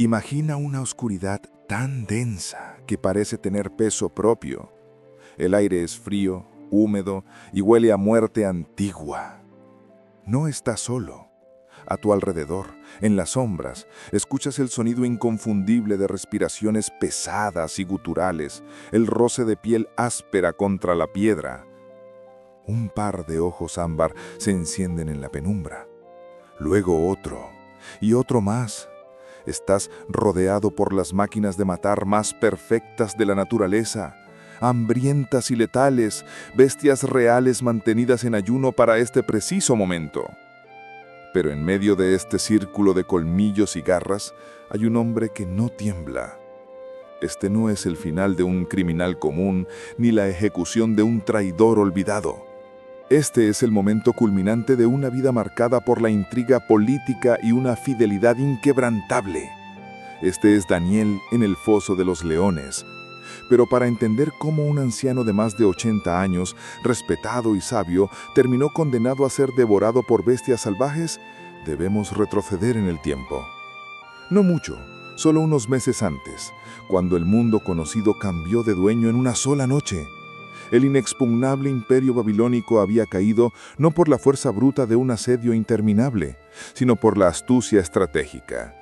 Imagina una oscuridad tan densa que parece tener peso propio. El aire es frío, húmedo y huele a muerte antigua. No estás solo. A tu alrededor, en las sombras, escuchas el sonido inconfundible de respiraciones pesadas y guturales, el roce de piel áspera contra la piedra. Un par de ojos ámbar se encienden en la penumbra. Luego otro, y otro más. Estás rodeado por las máquinas de matar más perfectas de la naturaleza, hambrientas y letales, bestias reales mantenidas en ayuno para este preciso momento. Pero en medio de este círculo de colmillos y garras, hay un hombre que no tiembla. Este no es el final de un criminal común, ni la ejecución de un traidor olvidado. Este es el momento culminante de una vida marcada por la intriga política y una fidelidad inquebrantable. Este es Daniel en el foso de los leones. Pero para entender cómo un anciano de más de 80 años, respetado y sabio, terminó condenado a ser devorado por bestias salvajes, debemos retroceder en el tiempo. No mucho, solo unos meses antes, cuando el mundo conocido cambió de dueño en una sola noche. El inexpugnable imperio babilónico había caído no por la fuerza bruta de un asedio interminable, sino por la astucia estratégica.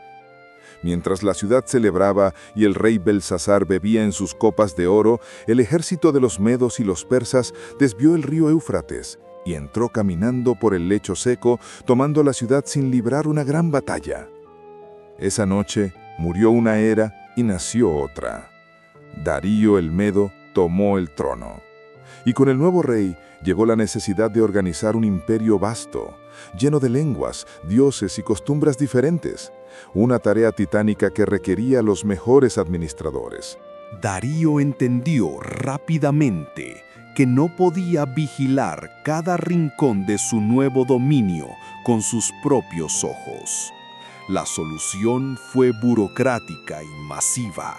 Mientras la ciudad celebraba y el rey Belsasar bebía en sus copas de oro, el ejército de los medos y los persas desvió el río Éufrates y entró caminando por el lecho seco, tomando la ciudad sin librar una gran batalla. Esa noche murió una era y nació otra. Darío el Medo tomó el trono. Y con el nuevo rey llegó la necesidad de organizar un imperio vasto, lleno de lenguas, dioses y costumbres diferentes. Una tarea titánica que requería los mejores administradores. Darío entendió rápidamente que no podía vigilar cada rincón de su nuevo dominio con sus propios ojos. La solución fue burocrática y masiva.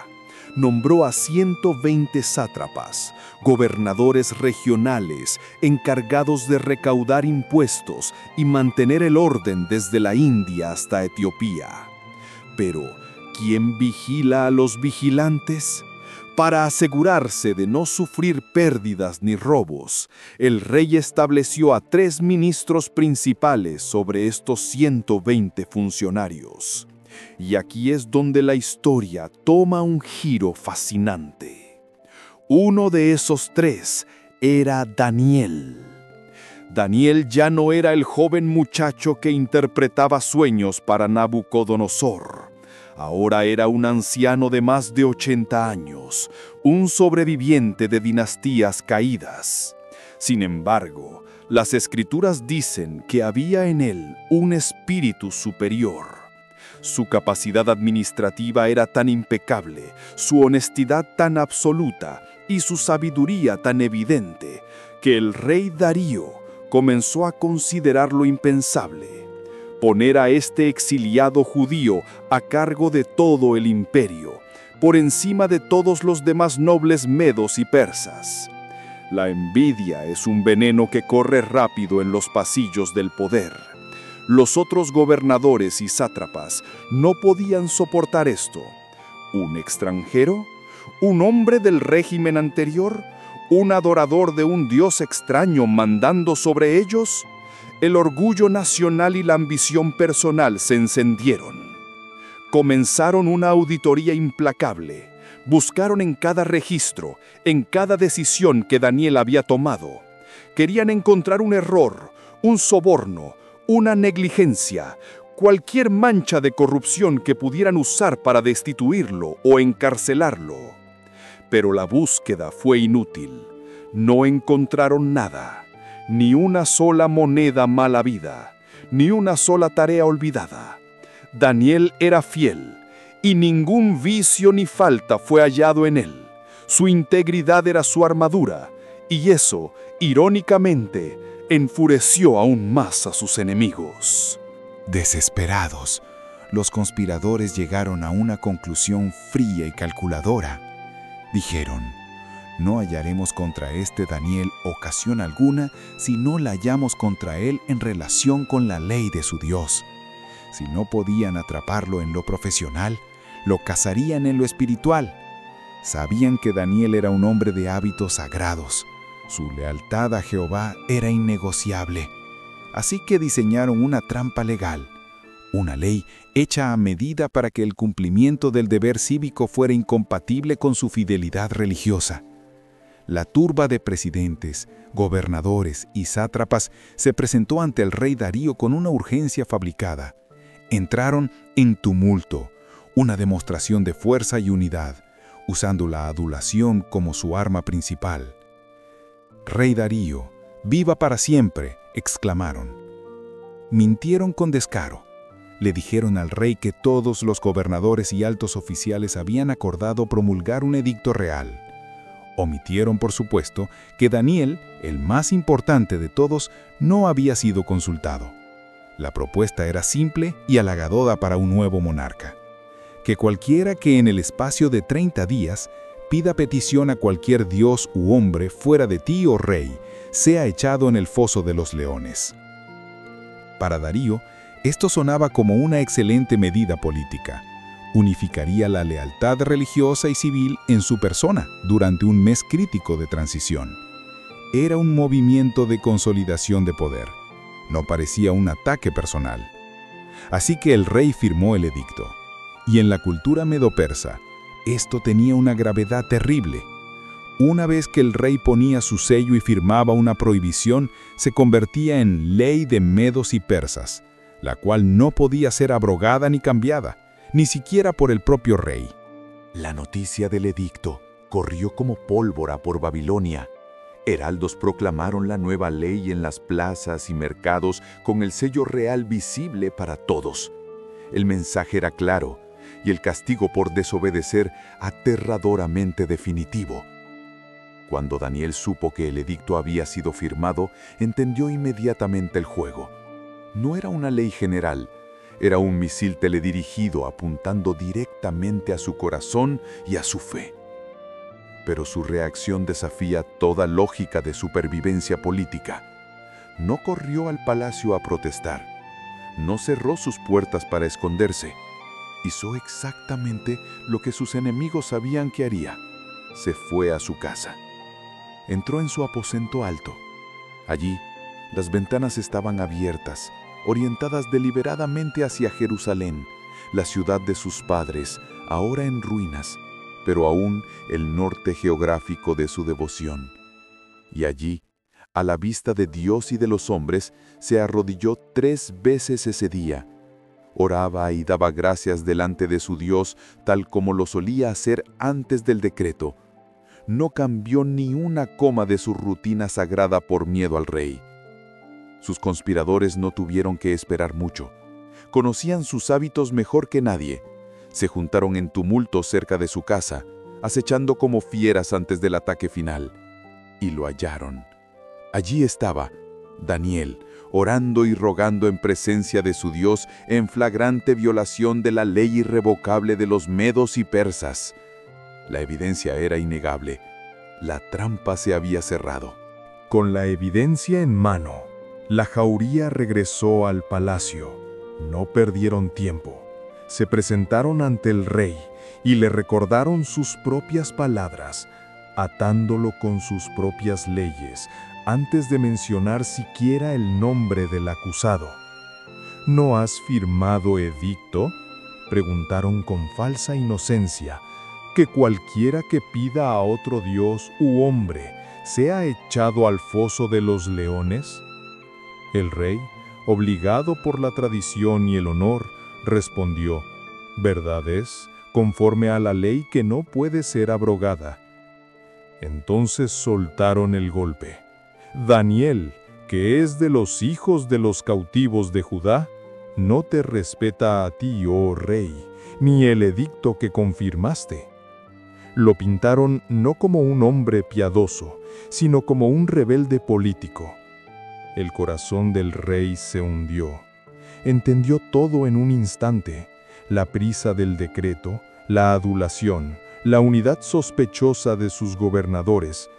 Nombró a 120 sátrapas, gobernadores regionales, encargados de recaudar impuestos y mantener el orden desde la India hasta Etiopía. Pero, ¿quién vigila a los vigilantes? Para asegurarse de no sufrir pérdidas ni robos, el rey estableció a 3 ministros principales sobre estos 120 funcionarios. Y aquí es donde la historia toma un giro fascinante. Uno de esos 3 era Daniel. Daniel ya no era el joven muchacho que interpretaba sueños para Nabucodonosor. Ahora era un anciano de más de 80 años, un sobreviviente de dinastías caídas. Sin embargo, las escrituras dicen que había en él un espíritu superior. Su capacidad administrativa era tan impecable, su honestidad tan absoluta y su sabiduría tan evidente, que el rey Darío comenzó a considerar lo impensable: poner a este exiliado judío a cargo de todo el imperio, por encima de todos los demás nobles medos y persas. La envidia es un veneno que corre rápido en los pasillos del poder. Los otros gobernadores y sátrapas no podían soportar esto. ¿Un extranjero? ¿Un hombre del régimen anterior? ¿Un adorador de un dios extraño mandando sobre ellos? El orgullo nacional y la ambición personal se encendieron. Comenzaron una auditoría implacable. Buscaron en cada registro, en cada decisión que Daniel había tomado. Querían encontrar un error, un soborno, una negligencia, cualquier mancha de corrupción que pudieran usar para destituirlo o encarcelarlo. Pero la búsqueda fue inútil. No encontraron nada, ni una sola moneda mal habida, ni una sola tarea olvidada. Daniel era fiel, y ningún vicio ni falta fue hallado en él. Su integridad era su armadura, y eso, irónicamente, enfureció aún más a sus enemigos. Desesperados, los conspiradores llegaron a una conclusión fría y calculadora. Dijeron: no hallaremos contra este Daniel ocasión alguna si no la hallamos contra él en relación con la ley de su Dios. Si no podían atraparlo en lo profesional, lo cazarían en lo espiritual. Sabían que Daniel era un hombre de hábitos sagrados. Su lealtad a Jehová era innegociable. Así que diseñaron una trampa legal, una ley hecha a medida para que el cumplimiento del deber cívico fuera incompatible con su fidelidad religiosa. La turba de presidentes, gobernadores y sátrapas se presentó ante el rey Darío con una urgencia fabricada. Entraron en tumulto, una demostración de fuerza y unidad, usando la adulación como su arma principal. «Rey Darío, viva para siempre», exclamaron. Mintieron con descaro. Le dijeron al rey que todos los gobernadores y altos oficiales habían acordado promulgar un edicto real. Omitieron, por supuesto, que Daniel, el más importante de todos, no había sido consultado. La propuesta era simple y halagadora para un nuevo monarca: que cualquiera que en el espacio de 30 días pida petición a cualquier dios u hombre fuera de ti, oh rey, sea echado en el foso de los leones. Para Darío, esto sonaba como una excelente medida política. Unificaría la lealtad religiosa y civil en su persona durante un mes crítico de transición. Era un movimiento de consolidación de poder. No parecía un ataque personal. Así que el rey firmó el edicto. Y en la cultura medo-persa, esto tenía una gravedad terrible. Una vez que el rey ponía su sello y firmaba una prohibición, se convertía en ley de medos y persas, la cual no podía ser abrogada ni cambiada, ni siquiera por el propio rey. La noticia del edicto corrió como pólvora por Babilonia. Heraldos proclamaron la nueva ley en las plazas y mercados con el sello real visible para todos. El mensaje era claro, y el castigo por desobedecer aterradoramente definitivo. Cuando Daniel supo que el edicto había sido firmado, entendió inmediatamente el juego. No era una ley general, era un misil teledirigido apuntando directamente a su corazón y a su fe. Pero su reacción desafía toda lógica de supervivencia política. No corrió al palacio a protestar, no cerró sus puertas para esconderse. Hizo exactamente lo que sus enemigos sabían que haría. Se fue a su casa. Entró en su aposento alto. Allí, las ventanas estaban abiertas, orientadas deliberadamente hacia Jerusalén, la ciudad de sus padres, ahora en ruinas, pero aún el norte geográfico de su devoción. Y allí, a la vista de Dios y de los hombres, se arrodilló 3 veces ese día. Oraba y daba gracias delante de su Dios, tal como lo solía hacer antes del decreto. No cambió ni una coma de su rutina sagrada por miedo al rey. Sus conspiradores no tuvieron que esperar mucho. Conocían sus hábitos mejor que nadie. Se juntaron en tumulto cerca de su casa, acechando como fieras antes del ataque final. Y lo hallaron. Allí estaba Daniel, orando y rogando en presencia de su Dios en flagrante violación de la ley irrevocable de los medos y persas. La evidencia era innegable. La trampa se había cerrado. Con la evidencia en mano, la jauría regresó al palacio. No perdieron tiempo. Se presentaron ante el rey y le recordaron sus propias palabras, atándolo con sus propias leyes, antes de mencionar siquiera el nombre del acusado. ¿No has firmado edicto?, preguntaron con falsa inocencia, que cualquiera que pida a otro dios u hombre sea echado al foso de los leones. El rey, obligado por la tradición y el honor, respondió: «Verdad es, conforme a la ley que no puede ser abrogada». Entonces soltaron el golpe. Daniel, que es de los hijos de los cautivos de Judá, no te respeta a ti, oh rey, ni el edicto que confirmaste. Lo pintaron no como un hombre piadoso, sino como un rebelde político. El corazón del rey se hundió. Entendió todo en un instante: la prisa del decreto, la adulación, la unidad sospechosa de sus gobernadores.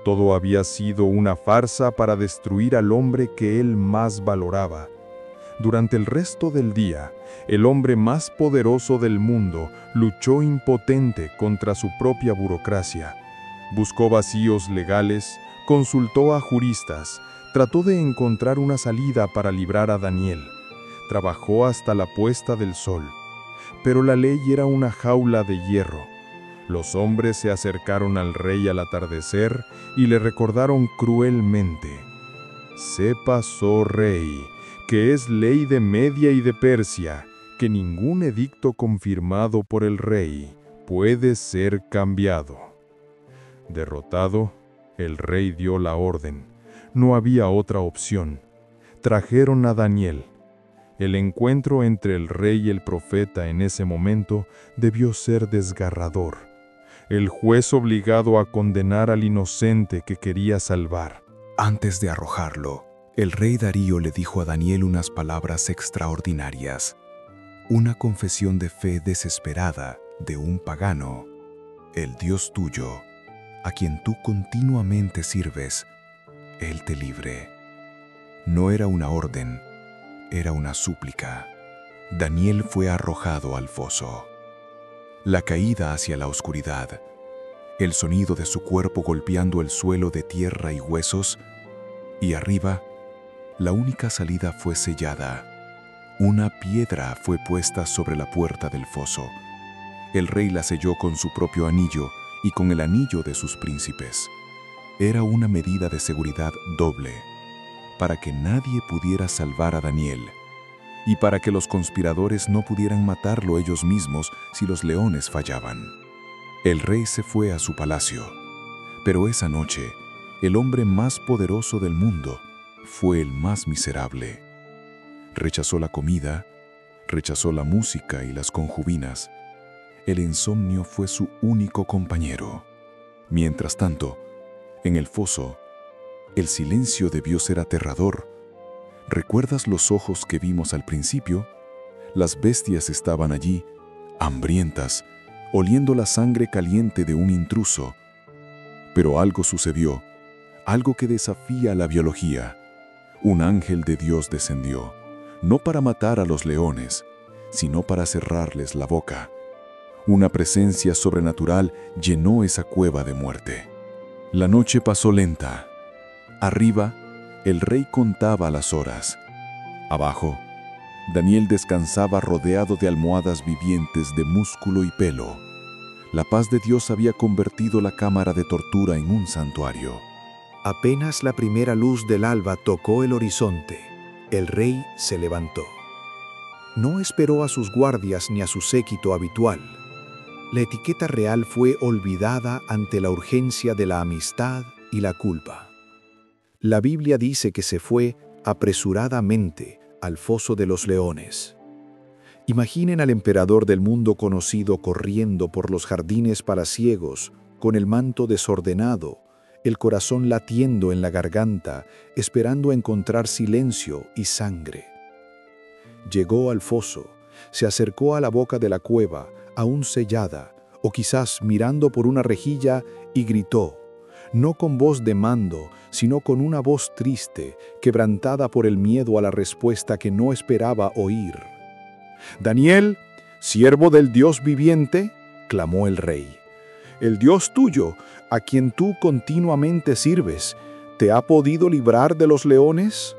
Todo había sido una farsa para destruir al hombre que él más valoraba. Durante el resto del día, el hombre más poderoso del mundo luchó impotente contra su propia burocracia. Buscó vacíos legales, consultó a juristas, trató de encontrar una salida para librar a Daniel. Trabajó hasta la puesta del sol. Pero la ley era una jaula de hierro. Los hombres se acercaron al rey al atardecer y le recordaron cruelmente: «Sepas, oh rey, que es ley de Media y de Persia, que ningún edicto confirmado por el rey puede ser cambiado». Derrotado, el rey dio la orden. No había otra opción. Trajeron a Daniel. El encuentro entre el rey y el profeta en ese momento debió ser desgarrador. El juez obligado a condenar al inocente que quería salvar. Antes de arrojarlo, el rey Darío le dijo a Daniel unas palabras extraordinarias. Una confesión de fe desesperada de un pagano. El Dios tuyo, a quien tú continuamente sirves, Él te libre. No era una orden, era una súplica. Daniel fue arrojado al foso. La caída hacia la oscuridad, el sonido de su cuerpo golpeando el suelo de tierra y huesos, y arriba, la única salida fue sellada. Una piedra fue puesta sobre la puerta del foso. El rey la selló con su propio anillo y con el anillo de sus príncipes. Era una medida de seguridad doble, para que nadie pudiera salvar a Daniel, y para que los conspiradores no pudieran matarlo ellos mismos si los leones fallaban. El rey se fue a su palacio, pero esa noche, el hombre más poderoso del mundo fue el más miserable. Rechazó la comida, rechazó la música y las concubinas. El insomnio fue su único compañero. Mientras tanto, en el foso, el silencio debió ser aterrador. ¿Recuerdas los ojos que vimos al principio? Las bestias estaban allí, hambrientas, oliendo la sangre caliente de un intruso. Pero algo sucedió, algo que desafía la biología. Un ángel de Dios descendió, no para matar a los leones, sino para cerrarles la boca. Una presencia sobrenatural llenó esa cueva de muerte. La noche pasó lenta. Arriba, el rey contaba las horas. Abajo, Daniel descansaba rodeado de almohadas vivientes de músculo y pelo. La paz de Dios había convertido la cámara de tortura en un santuario. Apenas la primera luz del alba tocó el horizonte, el rey se levantó. No esperó a sus guardias ni a su séquito habitual. La etiqueta real fue olvidada ante la urgencia de la amistad y la culpa. La Biblia dice que se fue apresuradamente al foso de los leones. Imaginen al emperador del mundo conocido corriendo por los jardines palaciegos, con el manto desordenado, el corazón latiendo en la garganta, esperando encontrar silencio y sangre. Llegó al foso, se acercó a la boca de la cueva, aún sellada, o quizás mirando por una rejilla, y gritó, no con voz de mando, sino con una voz triste, quebrantada por el miedo a la respuesta que no esperaba oír. «Daniel, siervo del Dios viviente», clamó el rey, «el Dios tuyo, a quien tú continuamente sirves, ¿te ha podido librar de los leones?».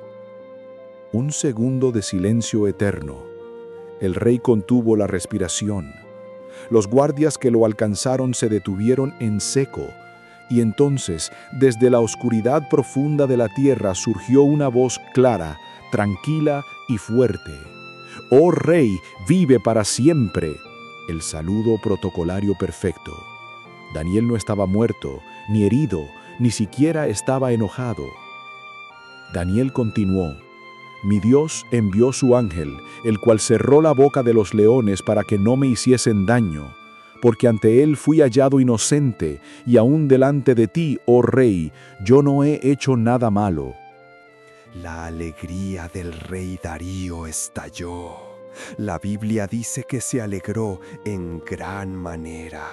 Un segundo de silencio eterno. El rey contuvo la respiración. Los guardias que lo alcanzaron se detuvieron en seco, y entonces, desde la oscuridad profunda de la tierra surgió una voz clara, tranquila y fuerte. «Oh rey, vive para siempre». El saludo protocolario perfecto. Daniel no estaba muerto, ni herido, ni siquiera estaba enojado. Daniel continuó, «Mi Dios envió su ángel, el cual cerró la boca de los leones para que no me hiciesen daño, porque ante él fui hallado inocente, y aún delante de ti, oh rey, yo no he hecho nada malo». La alegría del rey Darío estalló. La Biblia dice que se alegró en gran manera.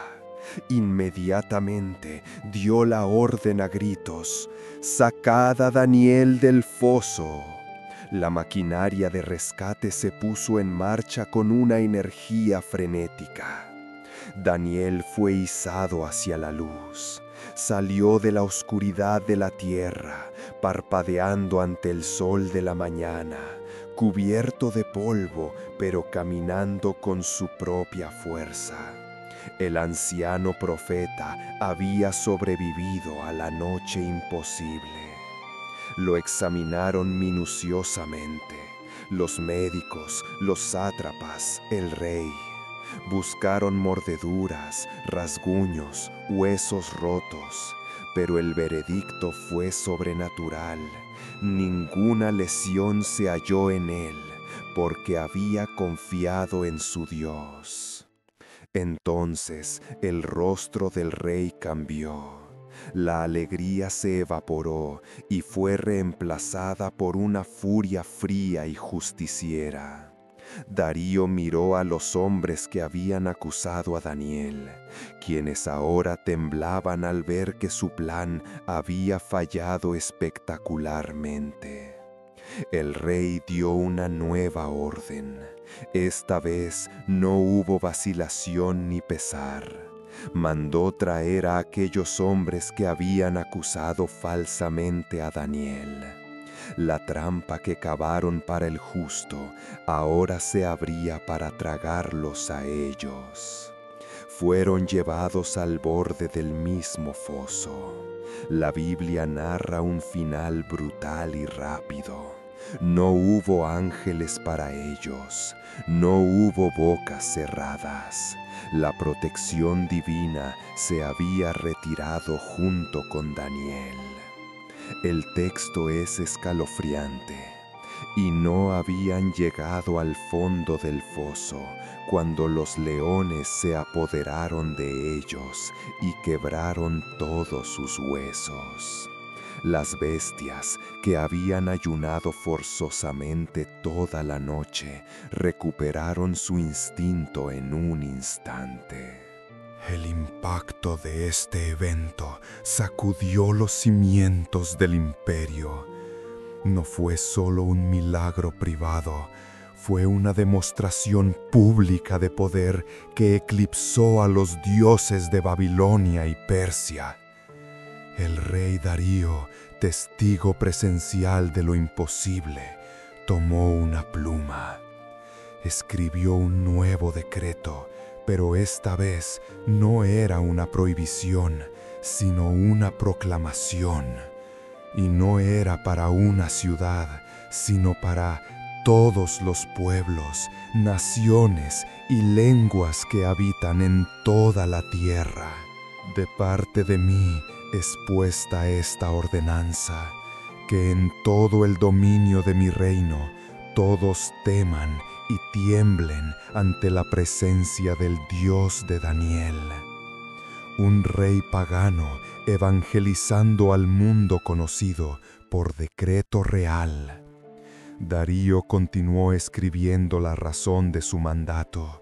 Inmediatamente dio la orden a gritos: «Sacad a Daniel del foso». La maquinaria de rescate se puso en marcha con una energía frenética. Daniel fue izado hacia la luz. Salió de la oscuridad de la tierra, parpadeando ante el sol de la mañana, cubierto de polvo, pero caminando con su propia fuerza. El anciano profeta había sobrevivido a la noche imposible. Lo examinaron minuciosamente, los médicos, los sátrapas, el rey. Buscaron mordeduras, rasguños, huesos rotos, pero el veredicto fue sobrenatural. Ninguna lesión se halló en él, porque había confiado en su Dios. Entonces el rostro del rey cambió. La alegría se evaporó y fue reemplazada por una furia fría y justiciera. Darío miró a los hombres que habían acusado a Daniel, quienes ahora temblaban al ver que su plan había fallado espectacularmente. El rey dio una nueva orden. Esta vez no hubo vacilación ni pesar. Mandó traer a aquellos hombres que habían acusado falsamente a Daniel. La trampa que cavaron para el justo ahora se abría para tragarlos a ellos. Fueron llevados al borde del mismo foso. La Biblia narra un final brutal y rápido. No hubo ángeles para ellos, no hubo bocas cerradas. La protección divina se había retirado junto con Daniel. El texto es escalofriante. Y no habían llegado al fondo del foso cuando los leones se apoderaron de ellos y quebraron todos sus huesos. Las bestias que habían ayunado forzosamente toda la noche recuperaron su instinto en un instante. El impacto de este evento sacudió los cimientos del imperio. No fue solo un milagro privado, fue una demostración pública de poder que eclipsó a los dioses de Babilonia y Persia. El rey Darío, testigo presencial de lo imposible, tomó una pluma. Escribió un nuevo decreto, pero esta vez no era una prohibición, sino una proclamación. Y no era para una ciudad, sino para todos los pueblos, naciones y lenguas que habitan en toda la tierra. De parte de mí es puesta esta ordenanza, que en todo el dominio de mi reino todos teman y tiemblen ante la presencia del Dios de Daniel. Un rey pagano evangelizando al mundo conocido por decreto real. Darío continuó escribiendo la razón de su mandato.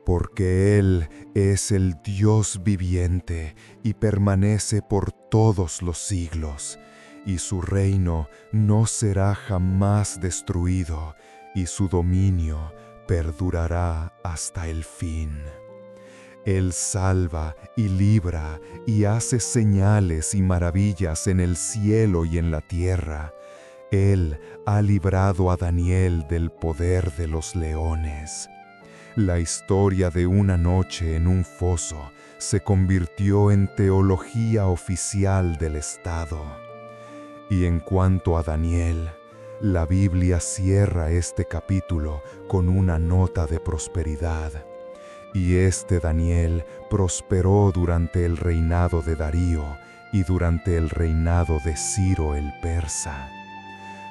Porque Él es el Dios viviente y permanece por todos los siglos, y su reino no será jamás destruido, y su dominio perdurará hasta el fin. Él salva y libra y hace señales y maravillas en el cielo y en la tierra. Él ha librado a Daniel del poder de los leones. La historia de una noche en un foso se convirtió en teología oficial del Estado. Y en cuanto a Daniel, la Biblia cierra este capítulo con una nota de prosperidad. Y este Daniel prosperó durante el reinado de Darío y durante el reinado de Ciro el persa.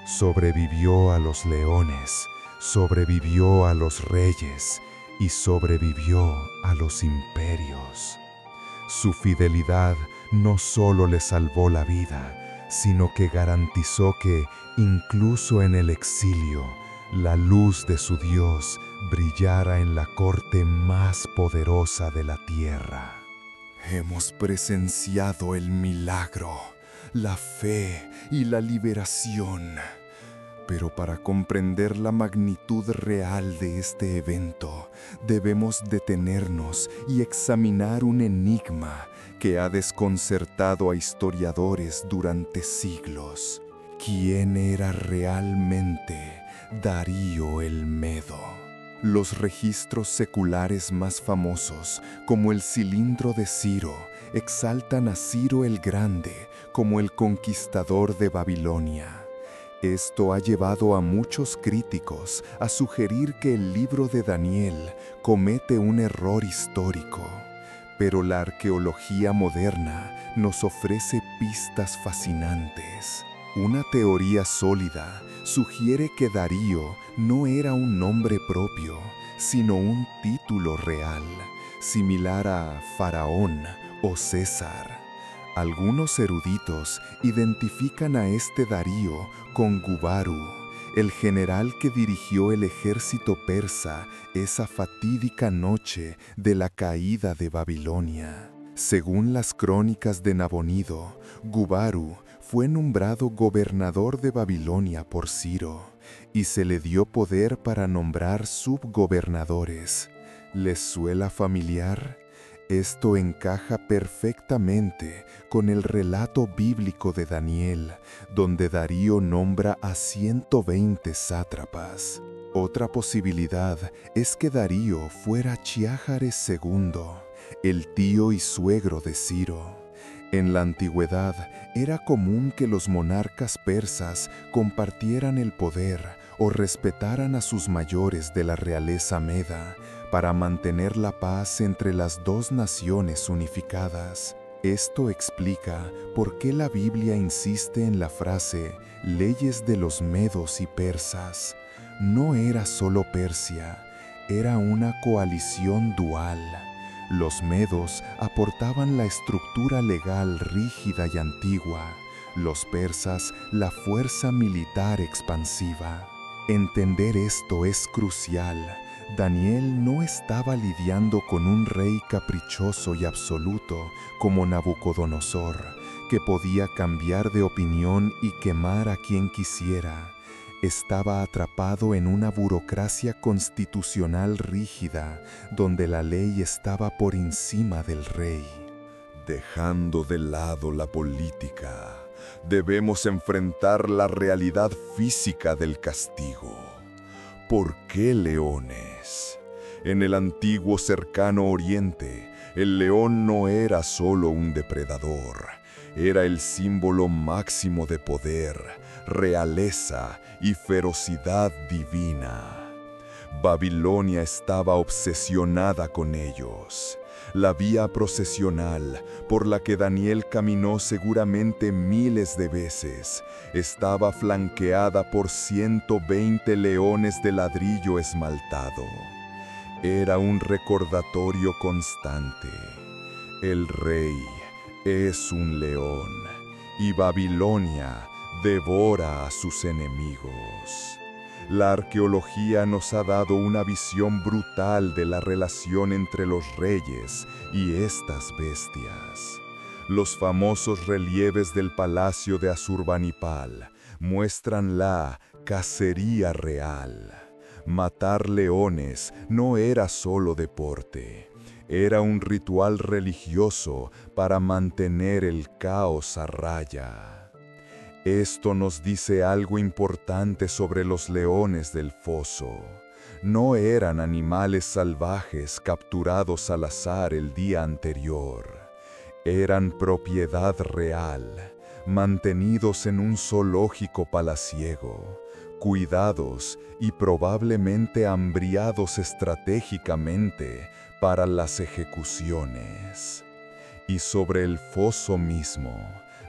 Sobrevivió a los leones, sobrevivió a los reyes y sobrevivió a los imperios. Su fidelidad no solo le salvó la vida, sino que garantizó que, incluso en el exilio, la luz de su Dios brillara en la corte más poderosa de la tierra. Hemos presenciado el milagro, la fe y la liberación. Pero para comprender la magnitud real de este evento, debemos detenernos y examinar un enigma que ha desconcertado a historiadores durante siglos. ¿Quién era realmente Darío el Medo? Los registros seculares más famosos, como el Cilindro de Ciro, exaltan a Ciro el Grande como el conquistador de Babilonia. Esto ha llevado a muchos críticos a sugerir que el libro de Daniel comete un error histórico, pero la arqueología moderna nos ofrece pistas fascinantes. Una teoría sólida sugiere que Darío no era un nombre propio, sino un título real, similar a Faraón o César. Algunos eruditos identifican a este Darío con Gubaru, el general que dirigió el ejército persa esa fatídica noche de la caída de Babilonia. Según las crónicas de Nabonido, Gubaru fue nombrado gobernador de Babilonia por Ciro y se le dio poder para nombrar subgobernadores. ¿Les suena familiar? Esto encaja perfectamente con el relato bíblico de Daniel, donde Darío nombra a 120 sátrapas. Otra posibilidad es que Darío fuera Chiájares II, el tío y suegro de Ciro. En la antigüedad era común que los monarcas persas compartieran el poder o respetaran a sus mayores de la realeza meda para mantener la paz entre las dos naciones unificadas. Esto explica por qué la Biblia insiste en la frase leyes de los medos y persas. No era solo Persia, era una coalición dual. Los medos aportaban la estructura legal rígida y antigua, los persas la fuerza militar expansiva. Entender esto es crucial. Daniel no estaba lidiando con un rey caprichoso y absoluto como Nabucodonosor, que podía cambiar de opinión y quemar a quien quisiera. Estaba atrapado en una burocracia constitucional rígida, donde la ley estaba por encima del rey. Dejando de lado la política, debemos enfrentar la realidad física del castigo. ¿Por qué leones? En el antiguo cercano oriente, el león no era solo un depredador, era el símbolo máximo de poder, realeza y ferocidad divina. Babilonia estaba obsesionada con ellos. La vía procesional, por la que Daniel caminó seguramente miles de veces, estaba flanqueada por 120 leones de ladrillo esmaltado. Era un recordatorio constante. El rey es un león, y Babilonia devora a sus enemigos. La arqueología nos ha dado una visión brutal de la relación entre los reyes y estas bestias. Los famosos relieves del palacio de Asurbanipal muestran la cacería real. Matar leones no era solo deporte, era un ritual religioso para mantener el caos a raya. Esto nos dice algo importante sobre los leones del foso. No eran animales salvajes capturados al azar el día anterior. Eran propiedad real, mantenidos en un zoológico palaciego, cuidados y probablemente hambriados estratégicamente para las ejecuciones. Y sobre el foso mismo,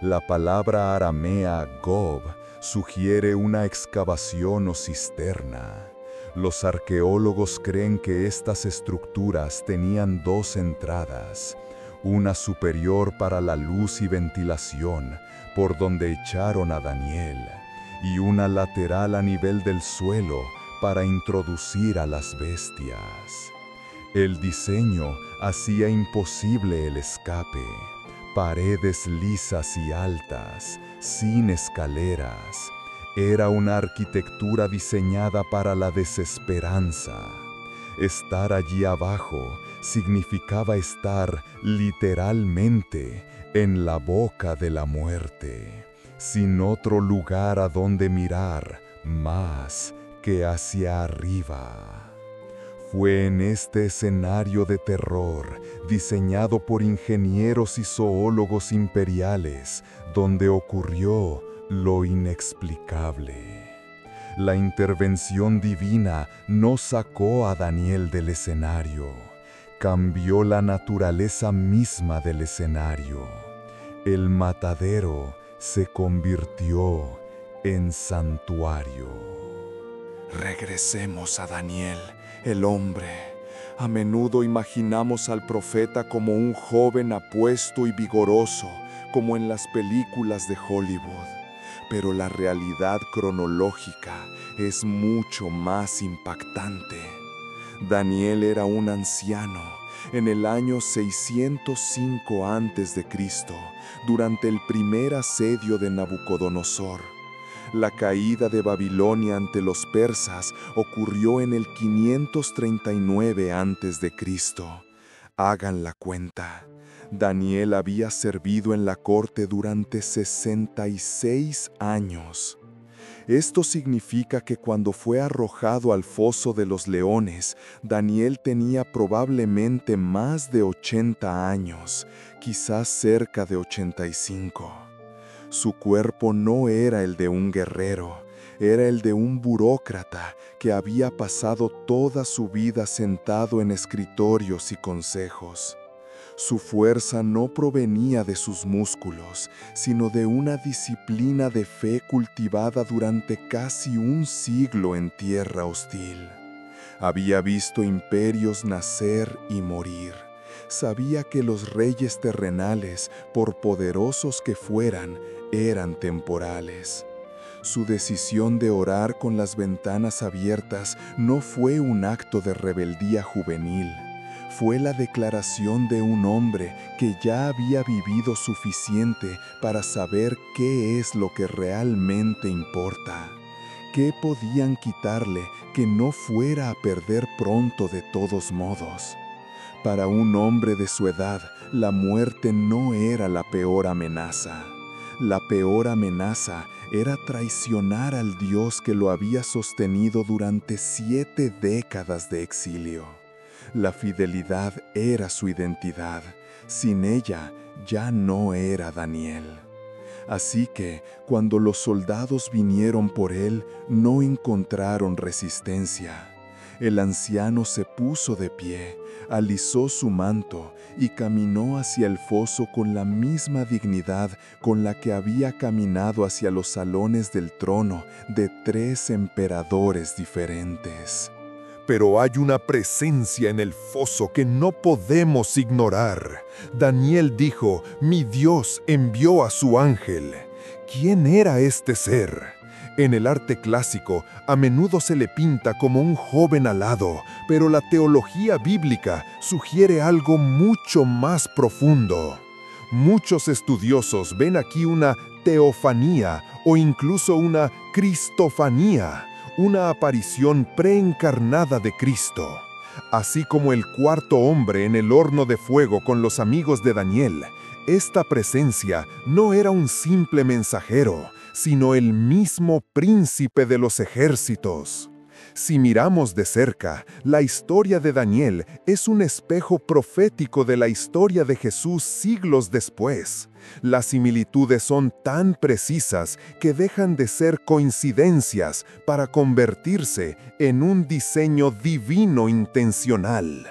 la palabra aramea gob sugiere una excavación o cisterna. Los arqueólogos creen que estas estructuras tenían dos entradas, una superior para la luz y ventilación, por donde echaron a Daniel, y una lateral a nivel del suelo para introducir a las bestias. El diseño hacía imposible el escape. Paredes lisas y altas, sin escaleras. Era una arquitectura diseñada para la desesperanza. Estar allí abajo significaba estar literalmente en la boca de la muerte, sin otro lugar a donde mirar más que hacia arriba. Fue en este escenario de terror, diseñado por ingenieros y zoólogos imperiales, donde ocurrió lo inexplicable. La intervención divina no sacó a Daniel del escenario, cambió la naturaleza misma del escenario. El matadero se convirtió en santuario. Regresemos a Daniel, el hombre. A menudo imaginamos al profeta como un joven apuesto y vigoroso, como en las películas de Hollywood. Pero la realidad cronológica es mucho más impactante. Daniel era un anciano en el año 605 a.C., durante el primer asedio de Nabucodonosor. La caída de Babilonia ante los persas ocurrió en el 539 a.C. Hagan la cuenta. Daniel había servido en la corte durante 66 años. Esto significa que cuando fue arrojado al foso de los leones, Daniel tenía probablemente más de 80 años, quizás cerca de 85. Su cuerpo no era el de un guerrero, era el de un burócrata que había pasado toda su vida sentado en escritorios y consejos. Su fuerza no provenía de sus músculos, sino de una disciplina de fe cultivada durante casi un siglo en tierra hostil. Había visto imperios nacer y morir. Sabía que los reyes terrenales, por poderosos que fueran, eran temporales. Su decisión de orar con las ventanas abiertas no fue un acto de rebeldía juvenil. Fue la declaración de un hombre que ya había vivido suficiente para saber qué es lo que realmente importa. ¿Qué podían quitarle que no fuera a perder pronto de todos modos? Para un hombre de su edad, la muerte no era la peor amenaza. La peor amenaza era traicionar al Dios que lo había sostenido durante 7 décadas de exilio. La fidelidad era su identidad. Sin ella, ya no era Daniel. Así que, cuando los soldados vinieron por él, no encontraron resistencia. El anciano se puso de pie, alisó su manto y caminó hacia el foso con la misma dignidad con la que había caminado hacia los salones del trono de 3 emperadores diferentes. Pero hay una presencia en el foso que no podemos ignorar. Daniel dijo, mi Dios envió a su ángel. ¿Quién era este ser? En el arte clásico, a menudo se le pinta como un joven alado, pero la teología bíblica sugiere algo mucho más profundo. Muchos estudiosos ven aquí una teofanía o incluso una cristofanía, una aparición preencarnada de Cristo. Así como el cuarto hombre en el horno de fuego con los amigos de Daniel, esta presencia no era un simple mensajero, sino el mismo príncipe de los ejércitos. Si miramos de cerca, la historia de Daniel es un espejo profético de la historia de Jesús siglos después. Las similitudes son tan precisas que dejan de ser coincidencias para convertirse en un diseño divino intencional.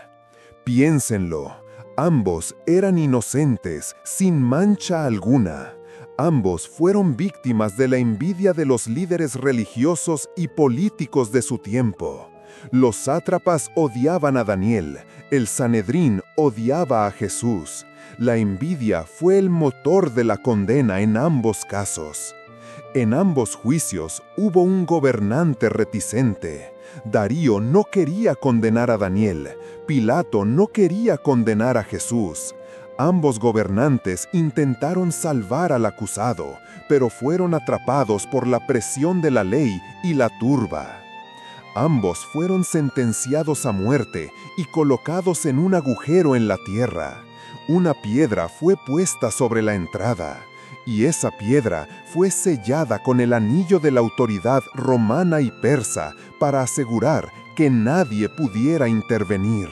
Piénsenlo, ambos eran inocentes, sin mancha alguna. Ambos fueron víctimas de la envidia de los líderes religiosos y políticos de su tiempo. Los sátrapas odiaban a Daniel, el Sanedrín odiaba a Jesús. La envidia fue el motor de la condena en ambos casos. En ambos juicios hubo un gobernante reticente. Darío no quería condenar a Daniel, Pilato no quería condenar a Jesús. Ambos gobernantes intentaron salvar al acusado, pero fueron atrapados por la presión de la ley y la turba. Ambos fueron sentenciados a muerte y colocados en un agujero en la tierra. Una piedra fue puesta sobre la entrada, y esa piedra fue sellada con el anillo de la autoridad romana y persa para asegurar que nadie pudiera intervenir.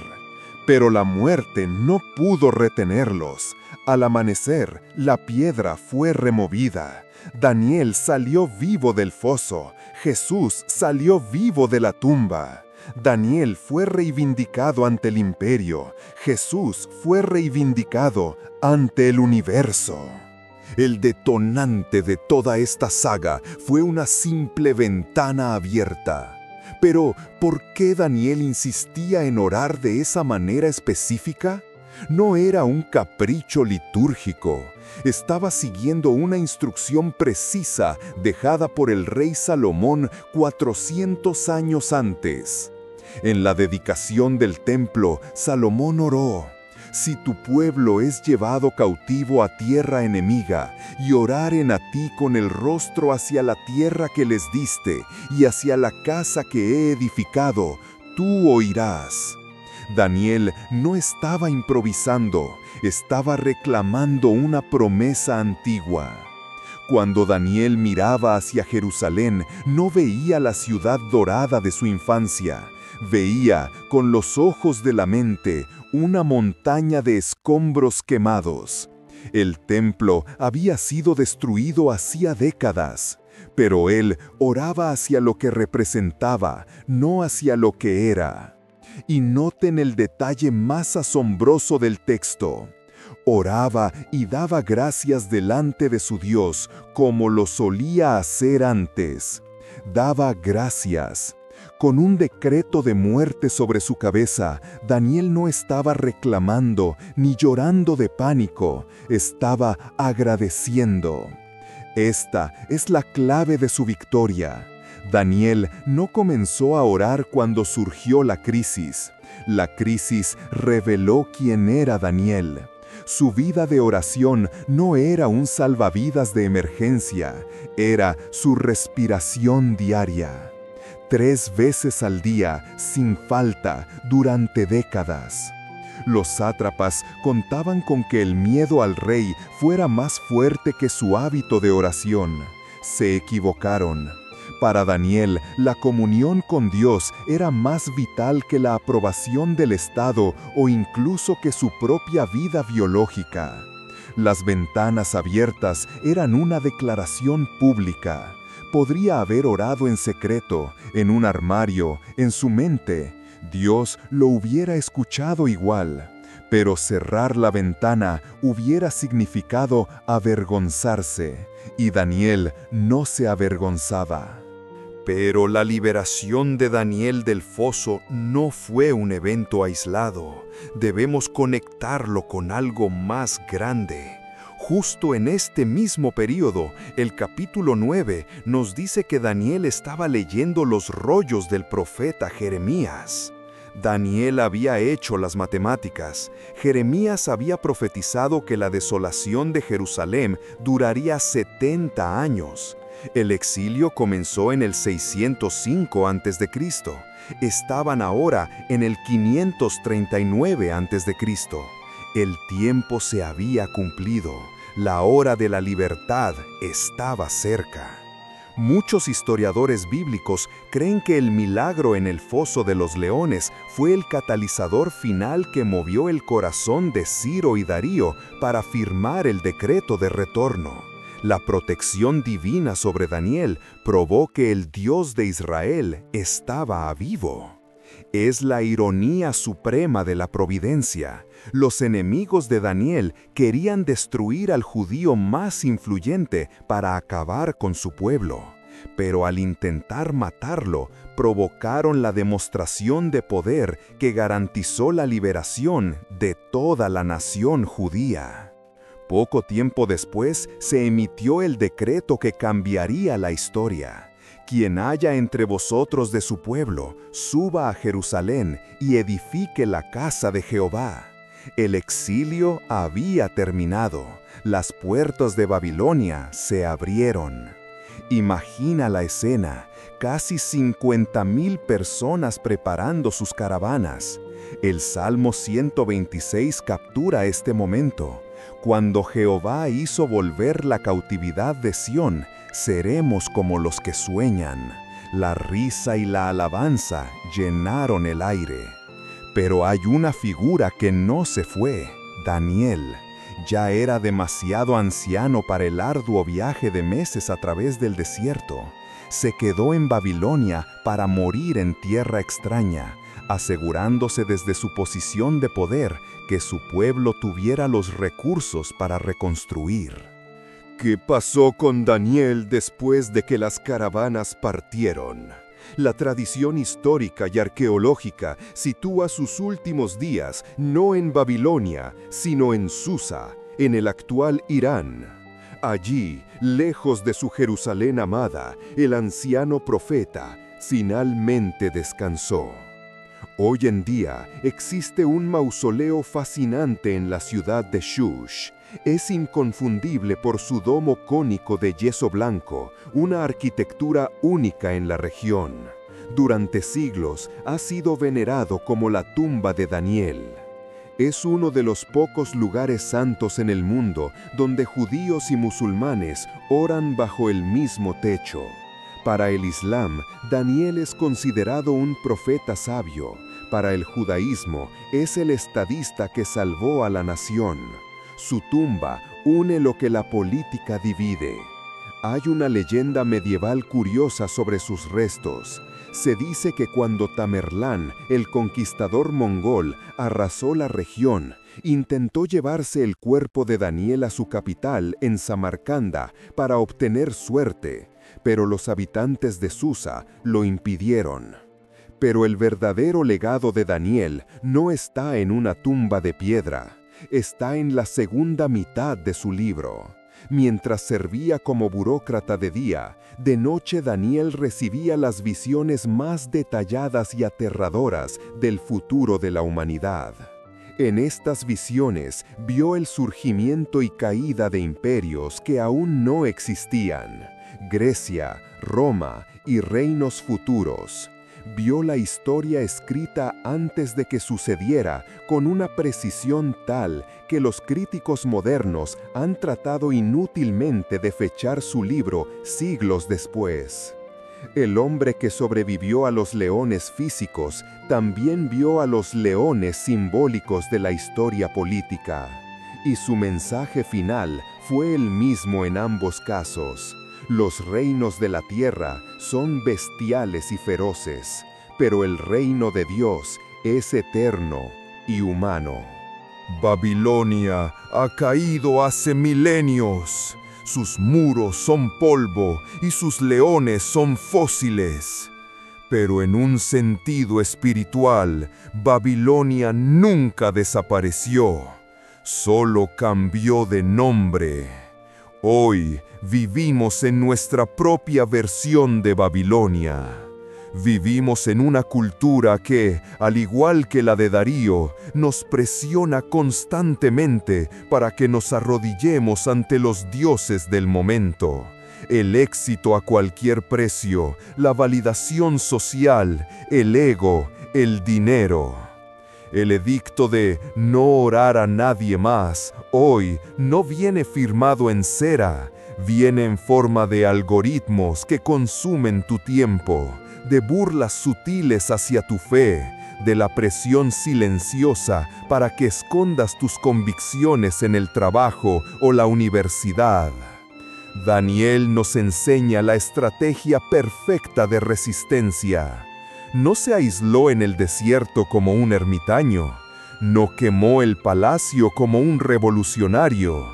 Pero la muerte no pudo retenerlos. Al amanecer, la piedra fue removida. Daniel salió vivo del foso. Jesús salió vivo de la tumba. Daniel fue reivindicado ante el imperio. Jesús fue reivindicado ante el universo. El detonante de toda esta saga fue una simple ventana abierta. Pero, ¿por qué Daniel insistía en orar de esa manera específica? No era un capricho litúrgico. Estaba siguiendo una instrucción precisa dejada por el rey Salomón 400 años antes. En la dedicación del templo, Salomón oró: si tu pueblo es llevado cautivo a tierra enemiga, y oraren a ti con el rostro hacia la tierra que les diste, y hacia la casa que he edificado, tú oirás. Daniel no estaba improvisando, estaba reclamando una promesa antigua. Cuando Daniel miraba hacia Jerusalén, no veía la ciudad dorada de su infancia. Veía, con los ojos de la mente, una montaña de escombros quemados. El templo había sido destruido hacía décadas, pero él oraba hacia lo que representaba, no hacia lo que era. Y noten el detalle más asombroso del texto. Oraba y daba gracias delante de su Dios, como lo solía hacer antes. Daba gracias. Con un decreto de muerte sobre su cabeza, Daniel no estaba reclamando ni llorando de pánico, estaba agradeciendo. Esta es la clave de su victoria. Daniel no comenzó a orar cuando surgió la crisis. La crisis reveló quién era Daniel. Su vida de oración no era un salvavidas de emergencia, era su respiración diaria. 3 veces al día, sin falta, durante décadas. Los sátrapas contaban con que el miedo al rey fuera más fuerte que su hábito de oración. Se equivocaron. Para Daniel, la comunión con Dios era más vital que la aprobación del Estado o incluso que su propia vida biológica. Las ventanas abiertas eran una declaración pública. Podría haber orado en secreto, en un armario, en su mente. Dios lo hubiera escuchado igual. Pero cerrar la ventana hubiera significado avergonzarse, y Daniel no se avergonzaba. Pero la liberación de Daniel del foso no fue un evento aislado. Debemos conectarlo con algo más grande. Justo en este mismo periodo, el capítulo 9 nos dice que Daniel estaba leyendo los rollos del profeta Jeremías. Daniel había hecho las matemáticas. Jeremías había profetizado que la desolación de Jerusalén duraría 70 años. El exilio comenzó en el 605 a.C. Estaban ahora en el 539 a.C. El tiempo se había cumplido. La hora de la libertad estaba cerca. Muchos historiadores bíblicos creen que el milagro en el foso de los leones fue el catalizador final que movió el corazón de Ciro y Darío para firmar el decreto de retorno. La protección divina sobre Daniel probó que el Dios de Israel estaba vivo. Es la ironía suprema de la providencia. Los enemigos de Daniel querían destruir al judío más influyente para acabar con su pueblo. Pero al intentar matarlo, provocaron la demostración de poder que garantizó la liberación de toda la nación judía. Poco tiempo después se emitió el decreto que cambiaría la historia. Quien haya entre vosotros de su pueblo, suba a Jerusalén y edifique la casa de Jehová. El exilio había terminado. Las puertas de Babilonia se abrieron. Imagina la escena, casi 50.000 personas preparando sus caravanas. El Salmo 126 captura este momento. Cuando Jehová hizo volver la cautividad de Sión, seremos como los que sueñan. La risa y la alabanza llenaron el aire. Pero hay una figura que no se fue, Daniel. Ya era demasiado anciano para el arduo viaje de meses a través del desierto. Se quedó en Babilonia para morir en tierra extraña, asegurándose desde su posición de poder que su pueblo tuviera los recursos para reconstruir. ¿Qué pasó con Daniel después de que las caravanas partieron? La tradición histórica y arqueológica sitúa sus últimos días no en Babilonia, sino en Susa, en el actual Irán. Allí, lejos de su Jerusalén amada, el anciano profeta finalmente descansó. Hoy en día existe un mausoleo fascinante en la ciudad de Shush. Es inconfundible por su domo cónico de yeso blanco, una arquitectura única en la región. Durante siglos ha sido venerado como la tumba de Daniel. Es uno de los pocos lugares santos en el mundo donde judíos y musulmanes oran bajo el mismo techo. Para el Islam, Daniel es considerado un profeta sabio. Para el judaísmo, es el estadista que salvó a la nación. Su tumba une lo que la política divide. Hay una leyenda medieval curiosa sobre sus restos. Se dice que cuando Tamerlán, el conquistador mongol, arrasó la región, intentó llevarse el cuerpo de Daniel a su capital, en Samarcanda, para obtener suerte, pero los habitantes de Susa lo impidieron. Pero el verdadero legado de Daniel no está en una tumba de piedra. Está en la segunda mitad de su libro. Mientras servía como burócrata de día, de noche Daniel recibía las visiones más detalladas y aterradoras del futuro de la humanidad. En estas visiones vio el surgimiento y caída de imperios que aún no existían: Grecia, Roma y reinos futuros. Vio la historia escrita antes de que sucediera con una precisión tal que los críticos modernos han tratado inútilmente de fechar su libro siglos después. El hombre que sobrevivió a los leones físicos también vio a los leones simbólicos de la historia política. Y su mensaje final fue el mismo en ambos casos. Los reinos de la tierra son bestiales y feroces, pero el reino de Dios es eterno y humano. Babilonia ha caído hace milenios. Sus muros son polvo y sus leones son fósiles. Pero en un sentido espiritual, Babilonia nunca desapareció, solo cambió de nombre. Hoy vivimos en nuestra propia versión de Babilonia. Vivimos en una cultura que, al igual que la de Darío, nos presiona constantemente para que nos arrodillemos ante los dioses del momento. El éxito a cualquier precio, la validación social, el ego, el dinero. El edicto de no orar a nadie más, hoy no viene firmado en cera, viene en forma de algoritmos que consumen tu tiempo, de burlas sutiles hacia tu fe, de la presión silenciosa para que escondas tus convicciones en el trabajo o la universidad. Daniel nos enseña la estrategia perfecta de resistencia. No se aisló en el desierto como un ermitaño, no quemó el palacio como un revolucionario.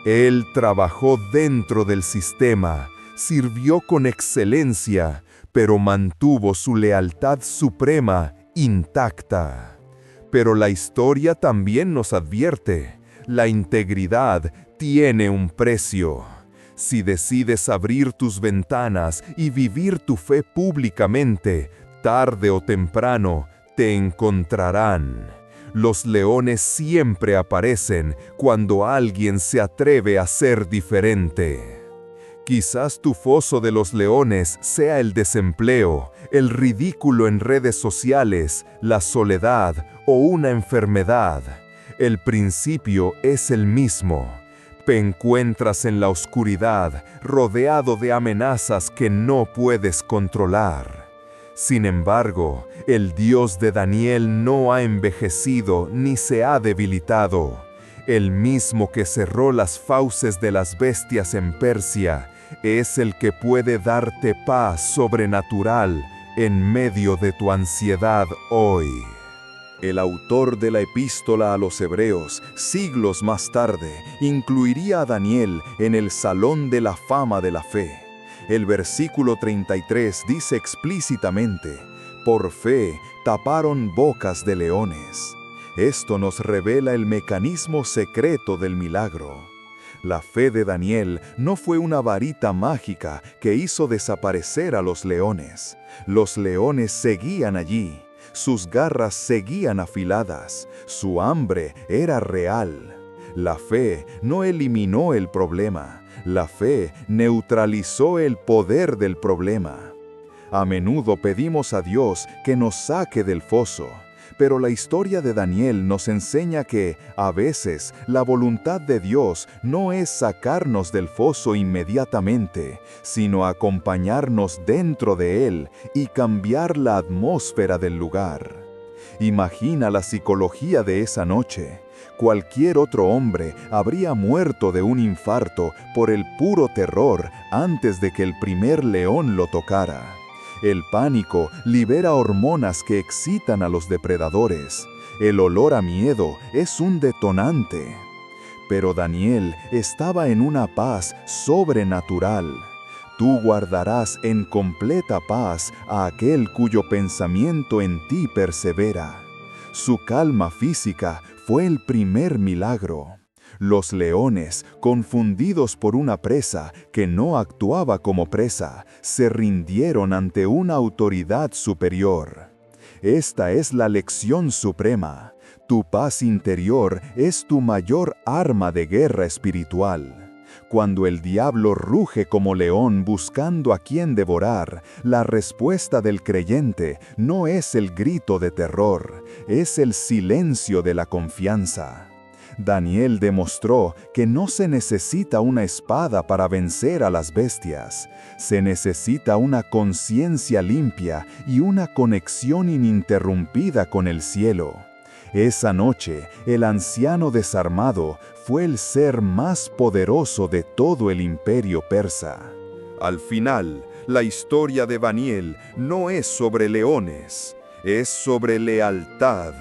Él trabajó dentro del sistema, sirvió con excelencia, pero mantuvo su lealtad suprema intacta. Pero la historia también nos advierte: la integridad tiene un precio. Si decides abrir tus ventanas y vivir tu fe públicamente, tarde o temprano te encontrarán. Los leones siempre aparecen cuando alguien se atreve a ser diferente. Quizás tu foso de los leones sea el desempleo, el ridículo en redes sociales, la soledad o una enfermedad. El principio es el mismo. Te encuentras en la oscuridad, rodeado de amenazas que no puedes controlar. Sin embargo, el Dios de Daniel no ha envejecido ni se ha debilitado. El mismo que cerró las fauces de las bestias en Persia, es el que puede darte paz sobrenatural en medio de tu ansiedad hoy. El autor de la epístola a los Hebreos, siglos más tarde, incluiría a Daniel en el Salón de la Fama de la Fe. El versículo 33 dice explícitamente: por fe taparon bocas de leones. Esto nos revela el mecanismo secreto del milagro. La fe de Daniel no fue una varita mágica que hizo desaparecer a los leones. Los leones seguían allí. Sus garras seguían afiladas. Su hambre era real. La fe no eliminó el problema. La fe neutralizó el poder del problema. A menudo pedimos a Dios que nos saque del foso. Pero la historia de Daniel nos enseña que, a veces, la voluntad de Dios no es sacarnos del foso inmediatamente, sino acompañarnos dentro de él y cambiar la atmósfera del lugar. Imagina la psicología de esa noche. Cualquier otro hombre habría muerto de un infarto por el puro terror antes de que el primer león lo tocara. El pánico libera hormonas que excitan a los depredadores. El olor a miedo es un detonante. Pero Daniel estaba en una paz sobrenatural. Tú guardarás en completa paz a aquel cuyo pensamiento en ti persevera. Su calma física fue el primer milagro. Los leones, confundidos por una presa que no actuaba como presa, se rindieron ante una autoridad superior. Esta es la lección suprema. Tu paz interior es tu mayor arma de guerra espiritual. Cuando el diablo ruge como león buscando a quien devorar, la respuesta del creyente no es el grito de terror, es el silencio de la confianza. Daniel demostró que no se necesita una espada para vencer a las bestias. Se necesita una conciencia limpia y una conexión ininterrumpida con el cielo. Esa noche, el anciano desarmado fue el ser más poderoso de todo el imperio persa. Al final, la historia de Daniel no es sobre leones, es sobre lealtad.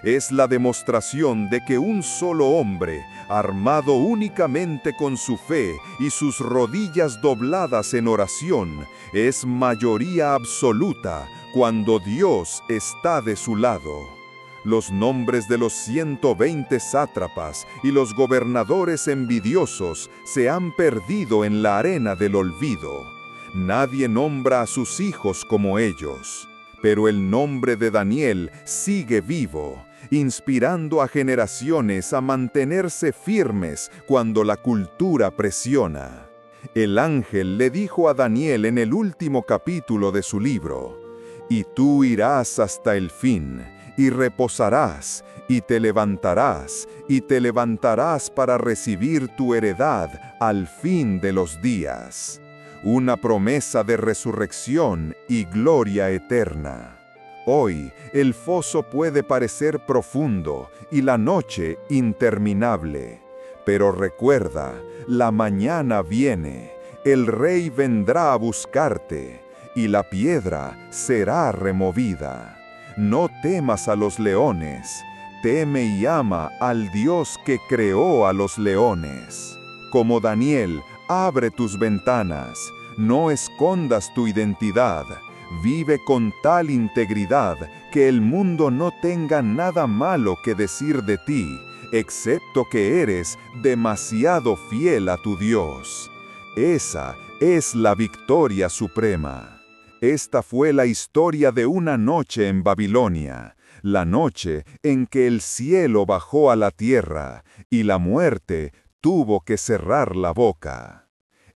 Es la demostración de que un solo hombre, armado únicamente con su fe y sus rodillas dobladas en oración, es mayoría absoluta cuando Dios está de su lado. Los nombres de los 120 sátrapas y los gobernadores envidiosos se han perdido en la arena del olvido. Nadie nombra a sus hijos como ellos. Pero el nombre de Daniel sigue vivo, inspirando a generaciones a mantenerse firmes cuando la cultura presiona. El ángel le dijo a Daniel en el último capítulo de su libro: «Y tú irás hasta el fin, y reposarás, y te levantarás para recibir tu heredad al fin de los días». Una promesa de resurrección y gloria eterna. Hoy, el foso puede parecer profundo y la noche interminable. Pero recuerda, la mañana viene, el Rey vendrá a buscarte, y la piedra será removida. No temas a los leones, teme y ama al Dios que creó a los leones. Como Daniel, abre tus ventanas, no escondas tu identidad, vive con tal integridad que el mundo no tenga nada malo que decir de ti, excepto que eres demasiado fiel a tu Dios. Esa es la victoria suprema. Esta fue la historia de una noche en Babilonia, la noche en que el cielo bajó a la tierra y la muerte tuvo que cerrar la boca.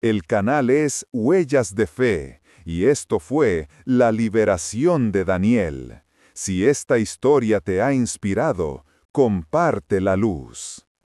El canal es Huellas de Fe, y esto fue la liberación de Daniel. Si esta historia te ha inspirado, comparte la luz.